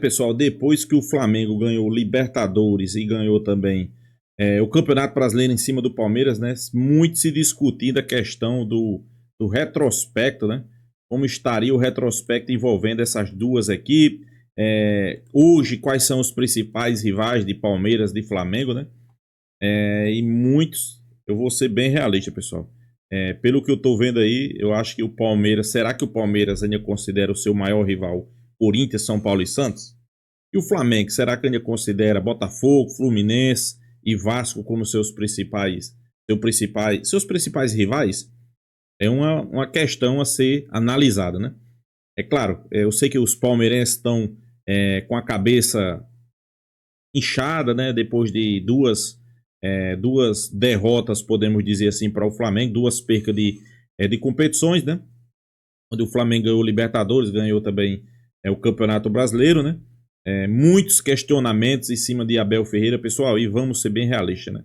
Pessoal, depois que o Flamengo ganhou o Libertadores e ganhou também o Campeonato Brasileiro em cima do Palmeiras, né? Muito se discutindo a questão do retrospecto, né? Como estaria o retrospecto envolvendo essas duas equipes. Hoje, quais são os principais rivais de Palmeiras e Flamengo, né? E muitos, eu vou ser bem realista, pessoal. Pelo que eu tô vendo aí, eu acho que o Palmeiras, será que o Palmeiras ainda considera o seu maior rival Corinthians, São Paulo e Santos? E o Flamengo, será que ainda considera Botafogo, Fluminense e Vasco como seus principais rivais? É uma questão a ser analisada, né? É claro, eu sei que os palmeirenses estão com a cabeça inchada, né? Depois de duas derrotas, podemos dizer assim, para o Flamengo, duas percas de competições, né? Onde o Flamengo ganhou o Libertadores, ganhou também o Campeonato Brasileiro, né? Muitos questionamentos em cima de Abel Ferreira, pessoal, e vamos ser bem realistas, né?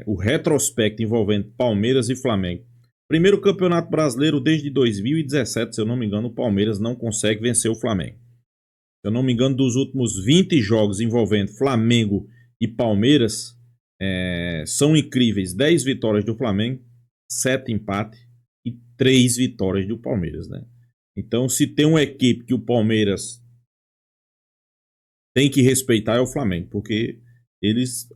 O retrospecto envolvendo Palmeiras e Flamengo. Primeiro Campeonato Brasileiro desde 2017, se eu não me engano, o Palmeiras não consegue vencer o Flamengo. Se eu não me engano, dos últimos 20 jogos envolvendo Flamengo e Palmeiras, são incríveis 10 vitórias do Flamengo, 7 empates e 3 vitórias do Palmeiras, né? Então, se tem uma equipe que o Palmeiras tem que respeitar é o Flamengo, porque eles,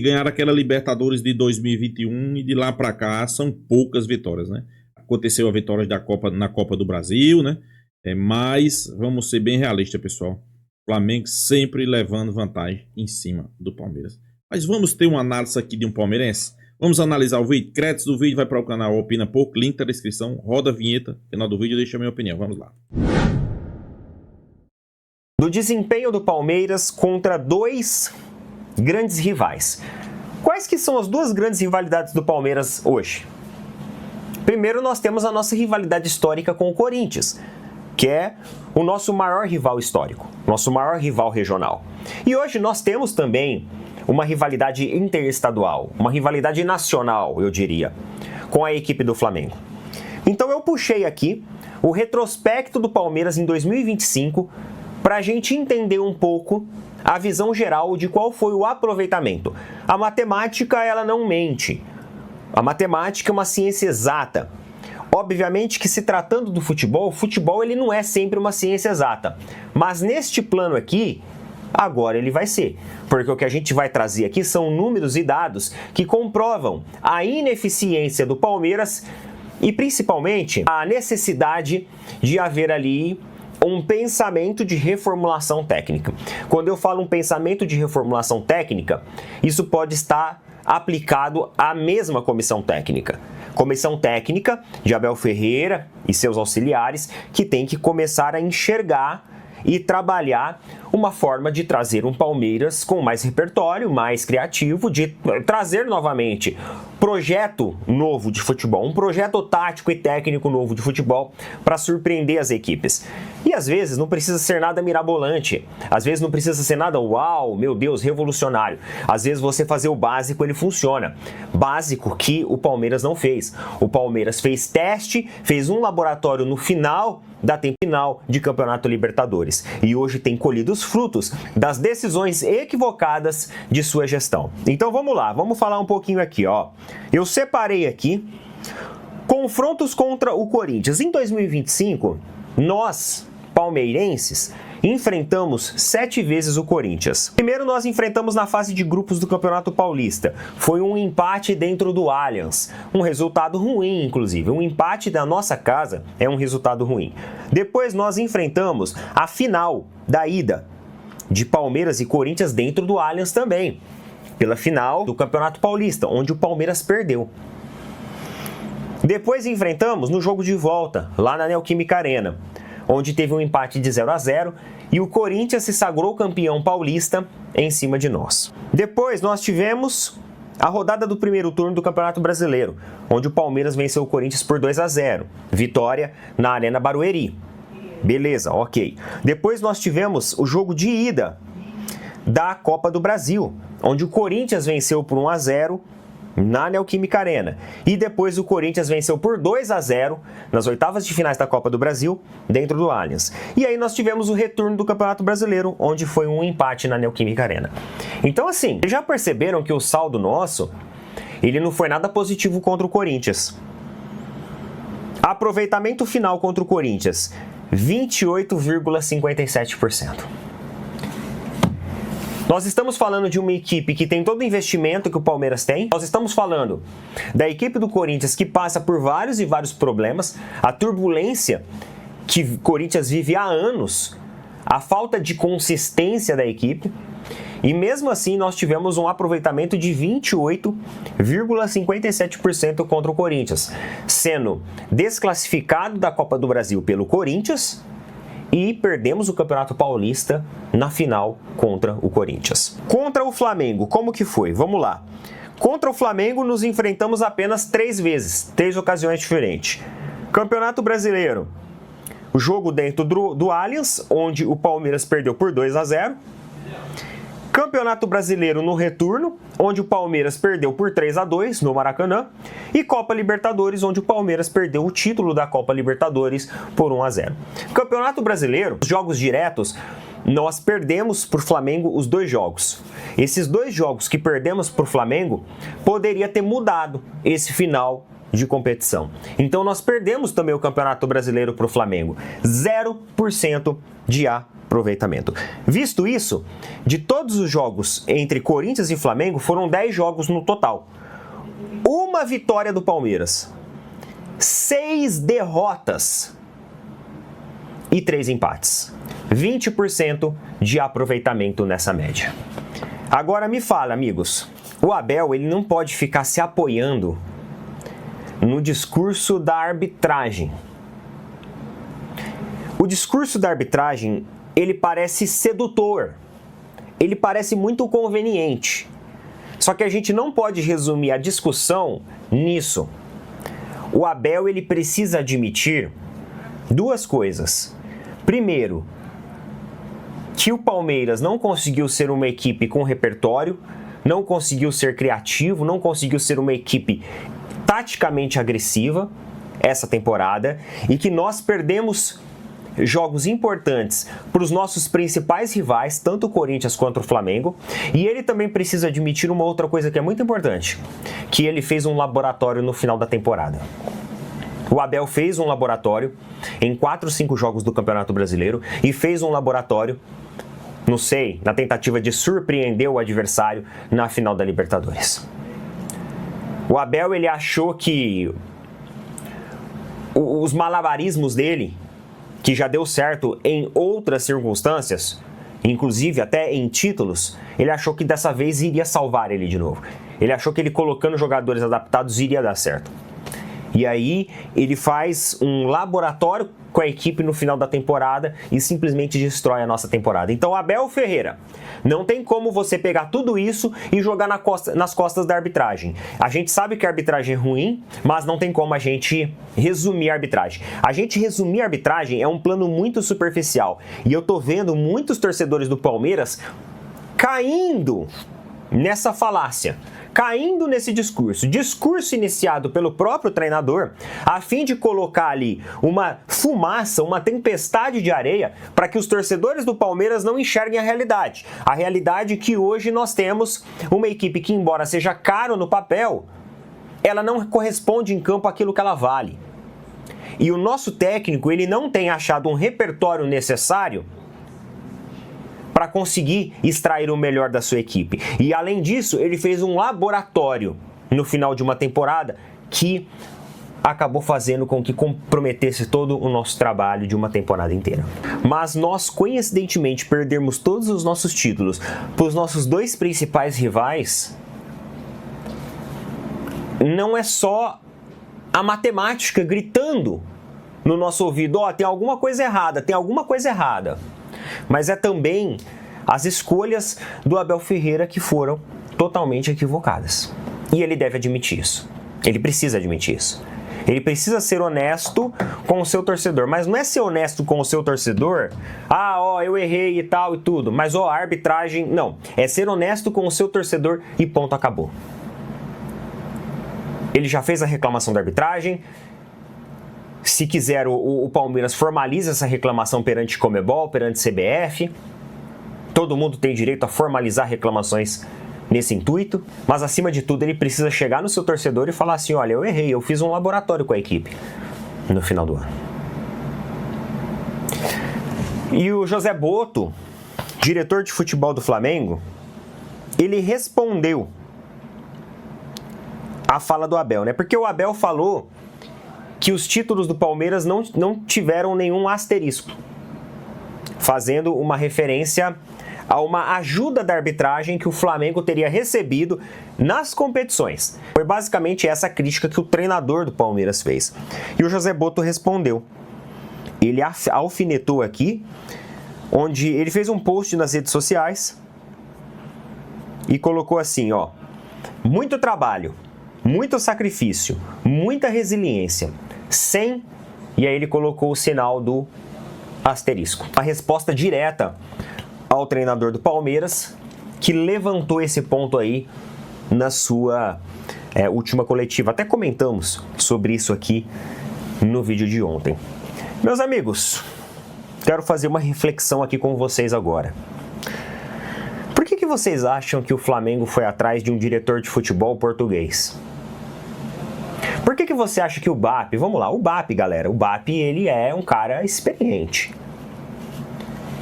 ganharam aquela Libertadores de 2021 e de lá para cá são poucas vitórias, né? Aconteceu a vitória na Copa do Brasil, né? Mas vamos ser bem realistas, pessoal. Flamengo sempre levando vantagem em cima do Palmeiras. Mas vamos ter uma análise aqui de um palmeirense. Vamos analisar o vídeo. Créditos do vídeo vai para o canal Opina Pouco. Link na descrição. Roda a vinheta. Final do vídeo deixa a minha opinião. Vamos lá. Do desempenho do Palmeiras contra dois grandes rivais. Quais que são as duas grandes rivalidades do Palmeiras hoje? Primeiro, nós temos a nossa rivalidade histórica com o Corinthians, que é o nosso maior rival histórico, nosso maior rival regional. E hoje nós temos também uma rivalidade interestadual, uma rivalidade nacional, eu diria, com a equipe do Flamengo. Então eu puxei aqui o retrospecto do Palmeiras em 2025 para a gente entender um pouco a visão geral de qual foi o aproveitamento. A matemática, ela não mente. A matemática é uma ciência exata. Obviamente que, se tratando do futebol, o futebol ele não é sempre uma ciência exata. Mas neste plano aqui, agora ele vai ser. Porque o que a gente vai trazer aqui são números e dados que comprovam a ineficiência do Palmeiras e, principalmente, a necessidade de haver ali um pensamento de reformulação técnica. Quando eu falo um pensamento de reformulação técnica, isso pode estar aplicado à mesma comissão técnica. Comissão técnica de Abel Ferreira e seus auxiliares, que tem que começar a enxergar e trabalhar uma forma de trazer um Palmeiras com mais repertório, mais criativo, de trazer novamente projeto novo de futebol, um projeto tático e técnico novo de futebol para surpreender as equipes. E às vezes não precisa ser nada mirabolante, às vezes não precisa ser nada uau, meu Deus, revolucionário. Às vezes você fazer o básico, ele funciona. Básico que o Palmeiras não fez. O Palmeiras fez teste, fez um laboratório no final da temporada final de Campeonato Libertadores. E hoje tem colhido os frutos das decisões equivocadas de sua gestão. Então vamos lá, vamos falar um pouquinho aqui, ó. Eu separei aqui confrontos contra o Corinthians. Em 2025, nós, palmeirenses, enfrentamos 7 vezes o Corinthians. Primeiro nós enfrentamos na fase de grupos do Campeonato Paulista. Foi um empate dentro do Allianz. Um resultado ruim, inclusive. Um empate da nossa casa é um resultado ruim. Depois nós enfrentamos a final da ida de Palmeiras e Corinthians dentro do Allianz também. Pela final do Campeonato Paulista, onde o Palmeiras perdeu. Depois enfrentamos no jogo de volta, lá na Neoquímica Arena, onde teve um empate de 0-0 e o Corinthians se sagrou campeão paulista em cima de nós. Depois nós tivemos a rodada do primeiro turno do Campeonato Brasileiro, onde o Palmeiras venceu o Corinthians por 2-0, vitória na Arena Barueri. Beleza, ok. Depois nós tivemos o jogo de ida da Copa do Brasil, onde o Corinthians venceu por 1-0 na Neoquímica Arena. E depois o Corinthians venceu por 2-0 nas oitavas de finais da Copa do Brasil, dentro do Allianz. E aí nós tivemos o retorno do Campeonato Brasileiro, onde foi um empate na Neoquímica Arena. Então assim, já perceberam que o saldo nosso, ele não foi nada positivo contra o Corinthians. Aproveitamento final contra o Corinthians, 28,57%. Nós estamos falando de uma equipe que tem todo o investimento que o Palmeiras tem. Nós estamos falando da equipe do Corinthians que passa por vários e vários problemas, a turbulência que o Corinthians vive há anos, a falta de consistência da equipe. E mesmo assim nós tivemos um aproveitamento de 28,57% contra o Corinthians, sendo desclassificado da Copa do Brasil pelo Corinthians e perdemos o Campeonato Paulista na final contra o Corinthians. Contra o Flamengo, como que foi? Vamos lá. Contra o Flamengo nos enfrentamos apenas 3 vezes, 3 ocasiões diferentes. Campeonato Brasileiro, o jogo dentro do Allianz, onde o Palmeiras perdeu por 2-0. Campeonato Brasileiro no retorno, onde o Palmeiras perdeu por 3-2 no Maracanã. E Copa Libertadores, onde o Palmeiras perdeu o título da Copa Libertadores por 1-0. Campeonato Brasileiro, os jogos diretos, nós perdemos para o Flamengo os 2 jogos. Esses 2 jogos que perdemos para o Flamengo, poderia ter mudado esse final de competição. Então nós perdemos também o Campeonato Brasileiro para o Flamengo. 0% de aproveitamento. Visto isso, de todos os jogos entre Corinthians e Flamengo, foram 10 jogos no total. Uma vitória do Palmeiras, 6 derrotas e 3 empates. 20% de aproveitamento nessa média. Agora me fala, amigos, o Abel ele não pode ficar se apoiando no discurso da arbitragem. O discurso da arbitragem, ele parece sedutor, ele parece muito conveniente. Só que a gente não pode resumir a discussão nisso. O Abel ele precisa admitir 2 coisas. Primeiro, que o Palmeiras não conseguiu ser uma equipe com repertório, não conseguiu ser criativo, não conseguiu ser uma equipe taticamente agressiva essa temporada e que nós perdemos jogos importantes para os nossos principais rivais, tanto o Corinthians quanto o Flamengo. E ele também precisa admitir uma outra coisa que é muito importante, que ele fez um laboratório no final da temporada. O Abel fez um laboratório em 4 ou 5 jogos do Campeonato Brasileiro e fez um laboratório, não sei, na tentativa de surpreender o adversário na final da Libertadores. O Abel ele achou que os malabarismos dele, que já deu certo em outras circunstâncias, inclusive até em títulos, ele achou que dessa vez iria salvar ele de novo. Ele achou que ele colocando jogadores adaptados iria dar certo. E aí ele faz um laboratório com a equipe no final da temporada e simplesmente destrói a nossa temporada. Então, Abel Ferreira, não tem como você pegar tudo isso e jogar nas costas da arbitragem. A gente sabe que a arbitragem é ruim, mas não tem como a gente resumir a arbitragem. A gente resumir a arbitragem é um plano muito superficial. E eu tô vendo muitos torcedores do Palmeiras caindo nessa falácia, caindo nesse discurso iniciado pelo próprio treinador, a fim de colocar ali uma fumaça, uma tempestade de areia, para que os torcedores do Palmeiras não enxerguem a realidade. A realidade que hoje nós temos uma equipe que, embora seja caro no papel, ela não corresponde em campo àquilo que ela vale. E o nosso técnico, ele não tem achado um repertório necessário para conseguir extrair o melhor da sua equipe. E além disso, ele fez um laboratório no final de uma temporada que acabou fazendo com que comprometesse todo o nosso trabalho de uma temporada inteira. Mas nós, coincidentemente, perdermos todos os nossos títulos para os nossos 2 principais rivais, não é só a matemática gritando no nosso ouvido, ó, tem alguma coisa errada, tem alguma coisa errada. Mas é também as escolhas do Abel Ferreira que foram totalmente equivocadas. E ele deve admitir isso. Ele precisa admitir isso. Ele precisa ser honesto com o seu torcedor. Mas não é ser honesto com o seu torcedor, eu errei e tal e tudo, mas a arbitragem... Não, é ser honesto com o seu torcedor e ponto, acabou. ele já fez a reclamação da arbitragem. Se quiser, o Palmeiras formaliza essa reclamação perante Conmebol, perante CBF. Todo mundo tem direito a formalizar reclamações nesse intuito, mas acima de tudo ele precisa chegar no seu torcedor e falar assim: olha, eu errei, eu fiz um laboratório com a equipe no final do ano. E o José Botto, diretor de futebol do Flamengo, ele respondeu a fala do Abel, né? Porque o Abel falou que os títulos do Palmeiras não tiveram nenhum asterisco, fazendo uma referência a uma ajuda da arbitragem que o Flamengo teria recebido nas competições. Foi basicamente essa crítica que o treinador do Palmeiras fez. E o José Botto respondeu. Ele alfinetou aqui, onde ele fez um post nas redes sociais e colocou assim, ó: muito trabalho, muito sacrifício, muita resiliência, sem... E aí ele colocou o sinal do asterisco. A resposta direta ao treinador do Palmeiras, que levantou esse ponto aí na sua última coletiva. Até comentamos sobre isso aqui no vídeo de ontem. Meus amigos, quero fazer uma reflexão aqui com vocês agora. Por que vocês acham que o Flamengo foi atrás de um diretor de futebol português? Por que você acha que o BAP... Vamos lá, o BAP, galera. O BAP, ele é um cara experiente.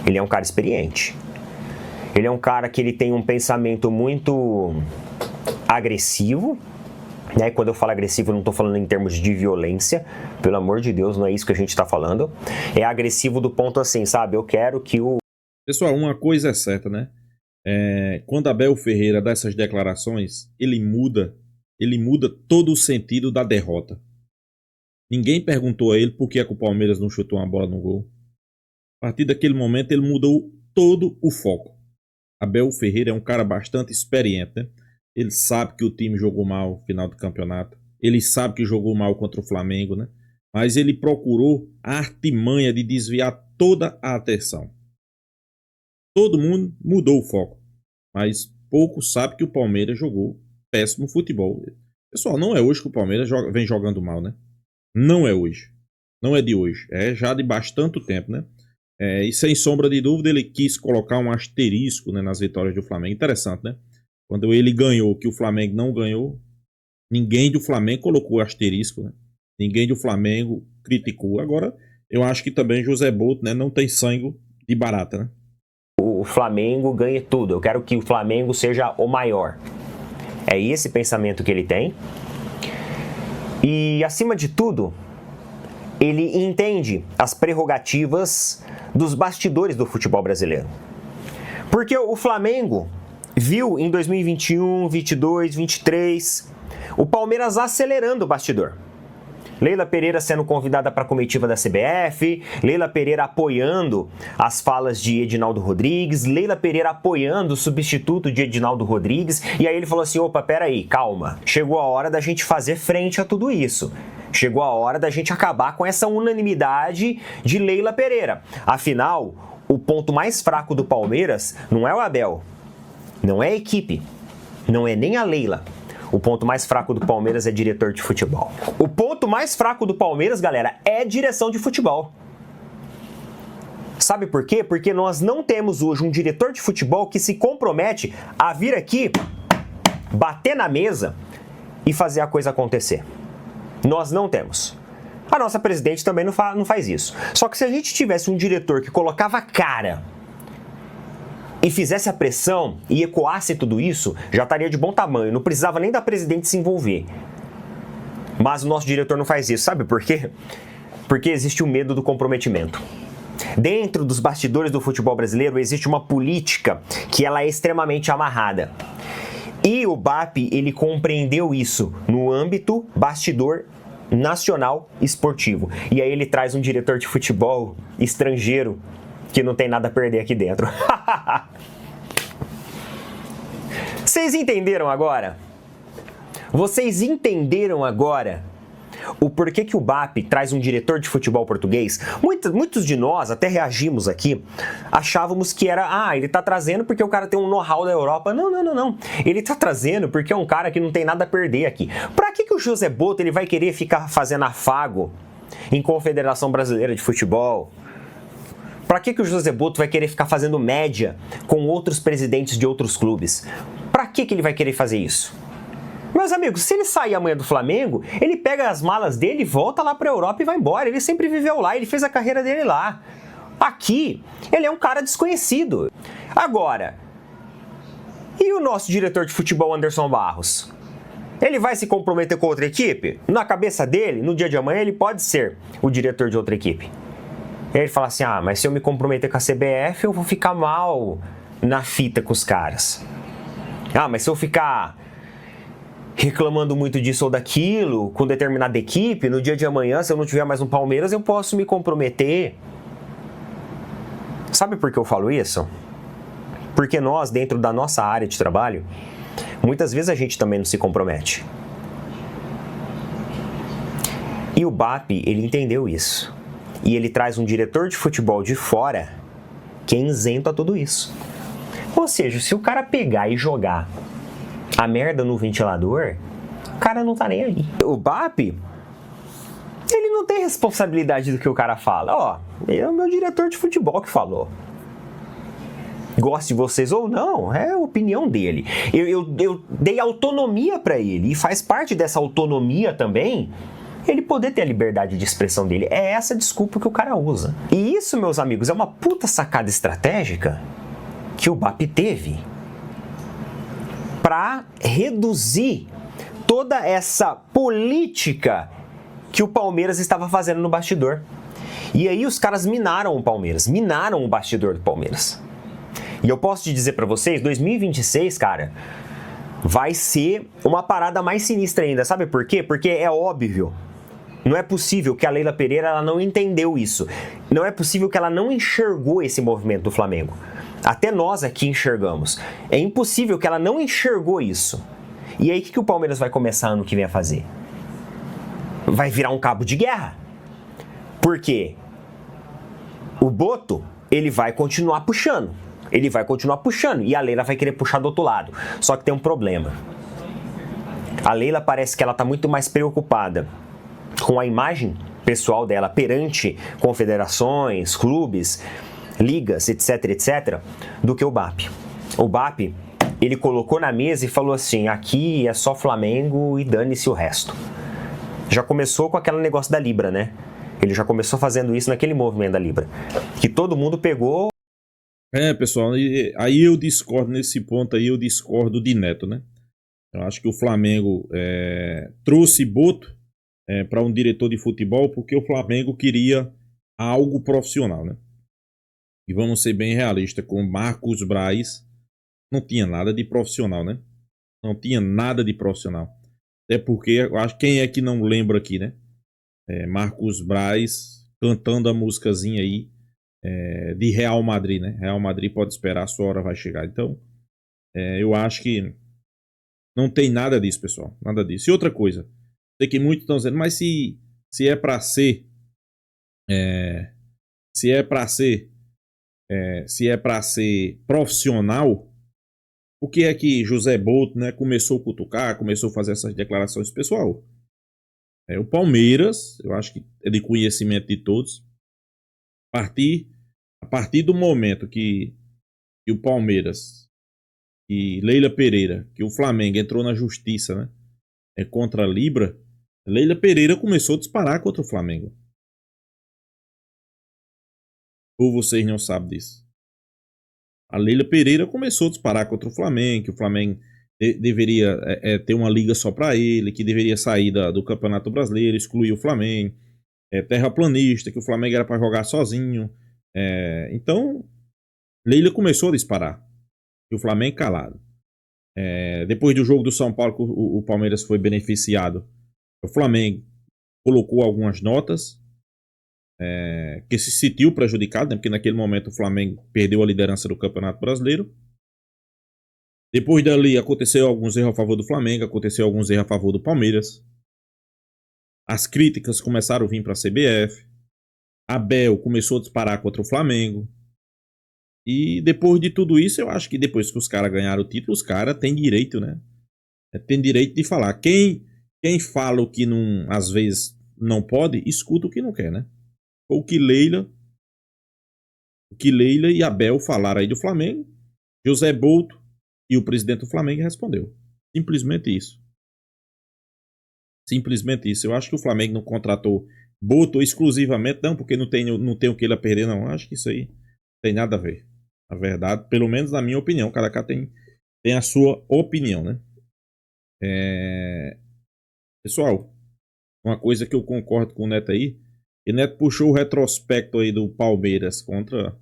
Ele é um cara experiente. Ele é um cara que ele tem um pensamento muito agressivo, né? Quando eu falo agressivo, eu não estou falando em termos de violência. Pelo amor de Deus, não é isso que a gente está falando. É agressivo do ponto assim, sabe? Eu quero que o... Pessoal, uma coisa é certa, né? Quando Abel Ferreira dá essas declarações, ele muda todo o sentido da derrota. Ninguém perguntou a ele por que o Palmeiras não chutou uma bola no gol. A partir daquele momento, ele mudou todo o foco. Abel Ferreira é um cara bastante experiente, né? Ele sabe que o time jogou mal no final do campeonato. Ele sabe que jogou mal contra o Flamengo, né? Mas ele procurou a artimanha de desviar toda a atenção. Todo mundo mudou o foco. Mas pouco sabe que o Palmeiras jogou péssimo futebol. Pessoal, não é hoje que o Palmeiras vem jogando mal, né? Não é hoje. Não é de hoje. É já de bastante tempo, né? E sem sombra de dúvida ele quis colocar um asterisco, né, nas vitórias do Flamengo. Interessante, né? Quando ele ganhou, que o Flamengo não ganhou, ninguém do Flamengo colocou asterisco, né? Ninguém do Flamengo criticou. Agora, eu acho que também José Botto, né, não tem sangue de barata, né? O Flamengo ganhe tudo. Eu quero que o Flamengo seja o maior. É esse pensamento que ele tem. E, acima de tudo, ele entende as prerrogativas dos bastidores do futebol brasileiro. Porque o Flamengo viu em 2021, 22, 23, o Palmeiras acelerando o bastidor. Leila Pereira sendo convidada para a comitiva da CBF, Leila Pereira apoiando as falas de Edinaldo Rodrigues, Leila Pereira apoiando o substituto de Edinaldo Rodrigues, e aí ele falou assim: opa, peraí, calma, chegou a hora da gente fazer frente a tudo isso. Chegou a hora da gente acabar com essa unanimidade de Leila Pereira. Afinal, o ponto mais fraco do Palmeiras não é o Abel, não é a equipe, não é nem a Leila. O ponto mais fraco do Palmeiras é diretor de futebol. O ponto mais fraco do Palmeiras, galera, é direção de futebol. Sabe por quê? Porque nós não temos hoje um diretor de futebol que se compromete a vir aqui, bater na mesa e fazer a coisa acontecer. Nós não temos. A nossa presidente também não faz isso. Só que se a gente tivesse um diretor que colocava a cara e fizesse a pressão e ecoasse tudo isso, já estaria de bom tamanho. Não precisava nem da presidente se envolver. Mas o nosso diretor não faz isso. Sabe por quê? Porque existe o medo do comprometimento. Dentro dos bastidores do futebol brasileiro existe uma política que ela é extremamente amarrada. E o BAP, ele compreendeu isso no âmbito bastidor nacional esportivo. E aí ele traz um diretor de futebol estrangeiro que não tem nada a perder aqui dentro. Vocês entenderam agora? Vocês entenderam agora o porquê que o BAP traz um diretor de futebol português, muitos de nós até reagimos aqui, achávamos que era, ele tá trazendo porque o cara tem um know-how da Europa. Não. Ele tá trazendo porque é um cara que não tem nada a perder aqui. Pra que o José Boto ele vai querer ficar fazendo afago em Confederação Brasileira de Futebol? Pra que o José Boto vai querer ficar fazendo média com outros presidentes de outros clubes? Pra que ele vai querer fazer isso? Meus amigos, se ele sair amanhã do Flamengo, ele pega as malas dele, volta lá pra Europa e vai embora. Ele sempre viveu lá, ele fez a carreira dele lá. Aqui, ele é um cara desconhecido. Agora, e o nosso diretor de futebol, Anderson Barros? Ele vai se comprometer com outra equipe? Na cabeça dele, no dia de amanhã, ele pode ser o diretor de outra equipe. Ele fala assim, mas se eu me comprometer com a CBF, eu vou ficar mal na fita com os caras. Mas se eu ficar reclamando muito disso ou daquilo com determinada equipe, no dia de amanhã, se eu não tiver mais um Palmeiras, eu posso me comprometer. Sabe por que eu falo isso? Porque nós, dentro da nossa área de trabalho, muitas vezes a gente também não se compromete. E o BAP, ele entendeu isso. E ele traz um diretor de futebol de fora que é isento a tudo isso. Ou seja, se o cara pegar e jogar a merda no ventilador, o cara não tá nem aí. O BAP, ele não tem responsabilidade do que o cara fala. É o meu diretor de futebol que falou. Goste de vocês ou não, é a opinião dele. Eu dei autonomia pra ele, e faz parte dessa autonomia também ele poder ter a liberdade de expressão dele. É essa desculpa que o cara usa. E isso, meus amigos, é uma puta sacada estratégica que o BAP teve para reduzir toda essa política que o Palmeiras estava fazendo no bastidor. E aí os caras minaram o Palmeiras, minaram o bastidor do Palmeiras. E eu posso te dizer para vocês, 2026, cara, vai ser uma parada mais sinistra ainda. Sabe por quê? Porque é óbvio. Não é possível que a Leila Pereira ela não entendeu isso. Não é possível que ela não enxergou esse movimento do Flamengo. Até nós aqui enxergamos. É impossível que ela não enxergou isso. E aí o que o Palmeiras vai começar ano que vem a fazer? Vai virar um cabo de guerra. Por quê? O Boto, ele vai continuar puxando. Ele vai continuar puxando. E a Leila vai querer puxar do outro lado. Só que tem um problema. A Leila parece que ela tá muito mais preocupada com a imagem pessoal dela perante confederações, clubes, ligas, etc, do que o BAP. O BAP, ele colocou na mesa e falou assim, aqui é só Flamengo e dane-se o resto. Já começou com aquele negócio da Libra, né? Ele já começou fazendo isso naquele movimento da Libra. Que todo mundo pegou... Pessoal, aí eu discordo nesse ponto aí, eu discordo de Neto, né? Eu acho que o Flamengo trouxe Boto para um diretor de futebol porque o Flamengo queria algo profissional, né? E vamos ser bem realistas, com Marcos Braz não tinha nada de profissional, né? Não tinha nada de profissional. Até porque, eu acho quem é que não lembra aqui, né? Marcos Braz cantando a musicazinha aí de Real Madrid, né? Real Madrid pode esperar, a sua hora vai chegar. Então, eu acho que não tem nada disso, pessoal. Nada disso. E outra coisa, sei que muitos estão dizendo, mas se é para ser... se é para ser profissional, o que é que José Boto, né, começou a cutucar, começou a fazer essas declarações, pessoal? O Palmeiras, eu acho que é de conhecimento de todos, a partir do momento que o Palmeiras e Leila Pereira, que o Flamengo entrou na justiça, né, contra a Libra, Leila Pereira começou a disparar contra o Flamengo. Ou vocês não sabem disso? A Leila Pereira começou a disparar contra o Flamengo, que o Flamengo deveria ter uma liga só para ele, que deveria sair do Campeonato Brasileiro, excluir o Flamengo, terraplanista, que o Flamengo era para jogar sozinho. Então, Leila começou a disparar. E o Flamengo calado. Depois do jogo do São Paulo, que o Palmeiras foi beneficiado, o Flamengo colocou algumas notas que se sentiu prejudicado, né? Porque naquele momento o Flamengo perdeu a liderança do Campeonato Brasileiro. Depois dali aconteceu alguns erros a favor do Flamengo, aconteceu alguns erros a favor do Palmeiras. as críticas começaram a vir para a CBF. Abel começou a disparar contra o Flamengo. E depois de tudo isso, eu acho que depois que os caras ganharam o título, os caras têm direito, né? Tem direito de falar. Quem fala o que não, às vezes não pode, escuta o que não quer, né? O que Leila e Abel falaram aí do Flamengo, José Bolt e o presidente do Flamengo respondeu. Simplesmente isso. Simplesmente isso. Eu acho que o Flamengo não contratou Boto exclusivamente, não, porque não tem o que ele a perder, não. Eu acho que isso aí não tem nada a ver. Na verdade, pelo menos na minha opinião, cada cara tem a sua opinião, né? Pessoal, uma coisa que eu concordo com o Neto aí, e Neto puxou o retrospecto aí do Palmeiras contra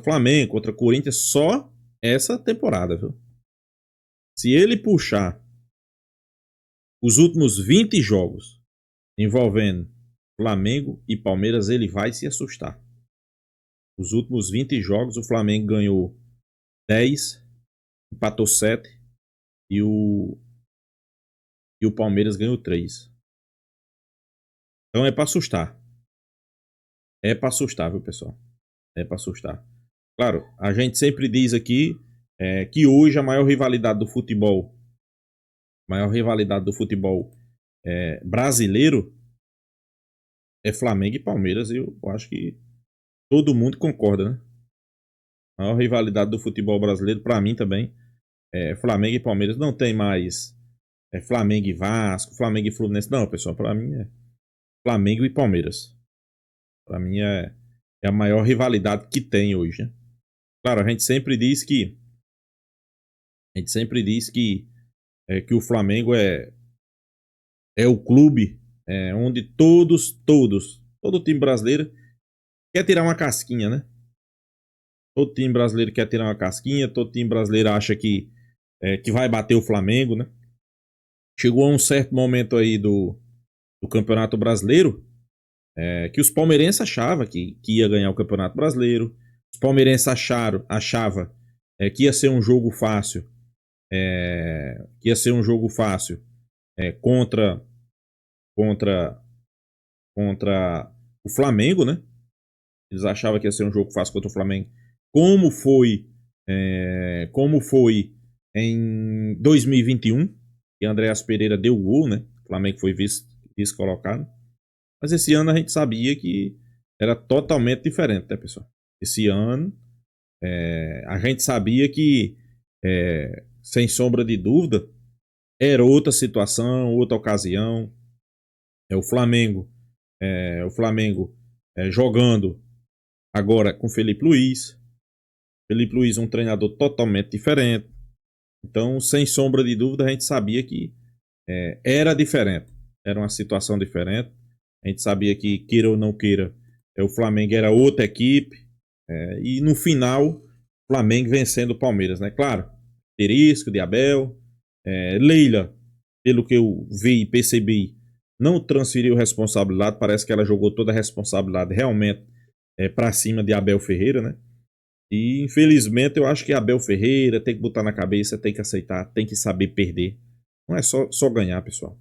Flamengo, contra Corinthians, só essa temporada, viu? Se ele puxar os últimos 20 jogos envolvendo Flamengo e Palmeiras, ele vai se assustar. Os últimos 20 jogos, o Flamengo ganhou 10, empatou 7 e o Palmeiras ganhou 3. Então é pra assustar. É pra assustar, viu, pessoal? É pra assustar. Claro, a gente sempre diz aqui que hoje a maior rivalidade do futebol brasileiro é Flamengo e Palmeiras. E eu acho que todo mundo concorda, né? A maior rivalidade do futebol brasileiro, pra mim também, é Flamengo e Palmeiras. Não tem mais Flamengo e Vasco, Flamengo e Fluminense. Não, pessoal, pra mim é Flamengo e Palmeiras. Pra mim é a maior rivalidade que tem hoje, né? Claro, a gente sempre diz que que o Flamengo é o clube onde todo time brasileiro quer tirar uma casquinha, né? Todo time brasileiro quer tirar uma casquinha, todo time brasileiro acha que vai bater o Flamengo, né? Chegou a um certo momento aí do Campeonato Brasileiro que os palmeirenses achavam que ia ganhar o Campeonato Brasileiro. Os palmeirenses achavam que ia ser um jogo fácil. Contra o Flamengo, né? Eles achavam que ia ser um jogo fácil contra o Flamengo. Como foi em 2021, que Andréas Pereira deu o gol, né? O Flamengo foi vice-colocado. Mas esse ano a gente sabia que era totalmente diferente, né, pessoal? Esse ano a gente sabia que, sem sombra de dúvida, era outra situação, outra ocasião. O Flamengo jogando agora com Felipe Luiz. Felipe Luiz um treinador totalmente diferente. Então, sem sombra de dúvida, a gente sabia que era diferente. Era uma situação diferente. A gente sabia que, queira ou não queira, o Flamengo era outra equipe. E no final, o Flamengo vencendo o Palmeiras, né? Claro, asterisco de Abel. Leila, pelo que eu vi e percebi, não transferiu responsabilidade. Parece que ela jogou toda a responsabilidade realmente para cima de Abel Ferreira, né? E infelizmente eu acho que Abel Ferreira tem que botar na cabeça, tem que aceitar, tem que saber perder. Não é só ganhar, pessoal.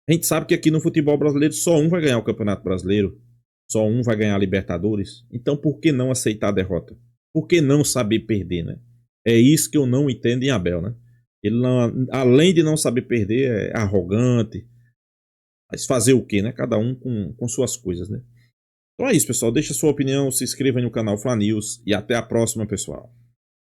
A gente sabe que aqui no futebol brasileiro só um vai ganhar o Campeonato Brasileiro, só um vai ganhar a Libertadores. Então por que não aceitar a derrota? Por que não saber perder, né? É isso que eu não entendo em Abel, né? Ele não, além de não saber perder, é arrogante. Mas fazer o quê, né? Cada um com suas coisas, né? Então é isso, pessoal. Deixa sua opinião, se inscreva no canal Fla News e até a próxima, pessoal.